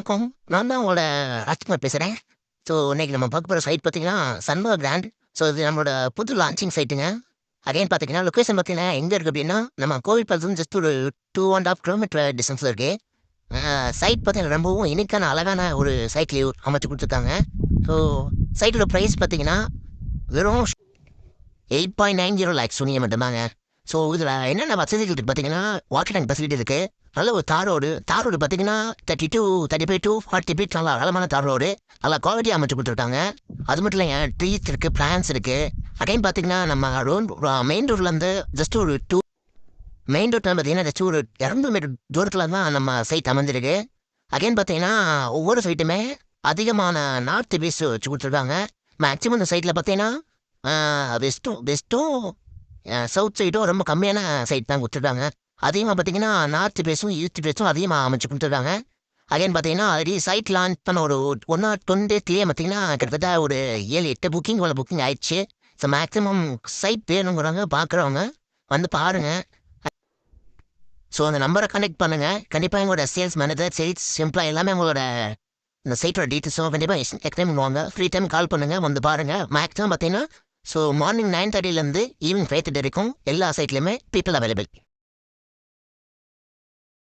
வணக்கம். நான் தான் உங்களோட ராஜ்குமார் பேசுறேன். ஸோ இன்னைக்கு நம்ம பார்க்க போற சைட் பார்த்தீங்கன்னா, சன்மர் கிராண்ட். ஸோ இது நம்மளோட புது லான்ச்சிங் சைட்டுங்க. அகைன் பார்த்தீங்கன்னா, லொகேஷன் பார்த்தீங்கன்னா எங்க இருக்கு அப்டின்னா, நம்ம கோவில்பட்டிலேருந்து ஜஸ்ட் ஒரு 2 1/2 கிலோமீட்டர் டிஸ்டன்ஸ்ல இருக்கு. சைட் பார்த்தீங்கன்னா ரொம்பவும் யுனிக்கான அழகான ஒரு சைட் லேஅவுட் அமைச்சு குடுத்துருக்காங்க. ஸோ சைட்டோட பிரைஸ் பார்த்தீங்கன்னா, வெறும் 8.90 லேக்ஸ் சொன்னீங்க மட்டும்தாங்க. ஸோ இதில என்னென்ன வசதிகள் இருக்கு பார்த்தீங்கன்னா, வாட்டர் டேங்க் ஃபெசிலிட்டி இருக்கு. நல்ல ஒரு தார் ரோடு பார்த்தீங்கன்னா 32, 35 டூ 40 ஃபீட் நல்லா அகலமான தார் ரோடு. நல்லா குவாலிட்டியா அமைச்சு குடுத்துருக்காங்க. அது மட்டும் இல்லைங்க, ட்ரீஸ் இருக்கு, பிளான்ட்ஸ் இருக்கு. அகைன் பார்த்தீங்கன்னா, நம்ம மெயின் ரோட்லேருந்து ஜஸ்ட் ஒரு மெயின் ரோட்ல பார்த்தீங்கன்னா, ஜஸ்ட் ஒரு 200 மீட்டர் தூரத்தில தான் நம்ம சைட் அமைஞ்சிருக்கு. அகைன் பார்த்தீங்கன்னா, ஒவ்வொரு சைட்டுமே அதிகமான நார்த் ஃபேஸ் வச்சு குடுத்துருக்காங்க. மேக்ஸிமம் இந்த சைட்ல பார்த்தீங்கன்னா, வெஸ்ட்டும் சவுத் சைடும் ரொம்ப கம்மியான சைட் தான் குடுத்துருக்காங்க. அதிகமாக பார்த்தீங்கன்னா, நார்த் ஃபேஸும் ஈஸ்ட் ஃபேஸும் அதிகமாக அமைச்சு குடுத்துருக்காங்க. அகைன் பார்த்தீங்கன்னா, ஆல்ரெடி சைட் லான்ச் பண்ண ஒரு 1 ஆர் 2 டேஸ்லயே பார்த்தீங்கன்னா, கிட்டத்தட்ட ஒரு 7, 8 புக்கிங் ஆயிடுச்சு. ஸோ மேக்ஸிமம் சைட் வேணுங்கிறவங்க பார்க்குறவங்க வந்து பாருங்க. ஸோ அந்த நம்பரை கனெக்ட் பண்ணுங்க. கண்டிப்பாக எங்களோட சேல்ஸ் மேனேஜர், சேல்ஸ் சிம்பிளாக எல்லாமே உங்களோட இந்த சைட்டோட டீட்டெயில்ஸும் கண்டிப்பாக டைம் வாங்க. ஃப்ரீ டைம் கால் பண்ணுங்க, வந்து பாருங்க. மேக்ஸிமம் பார்த்தீங்கன்னா, ஸோ மார்னிங் 9:30லேருந்து ஈவினிங் 5:30 வரைக்கும் எல்லா சைட்லையுமே பீப்பிள் அவைலபிள்.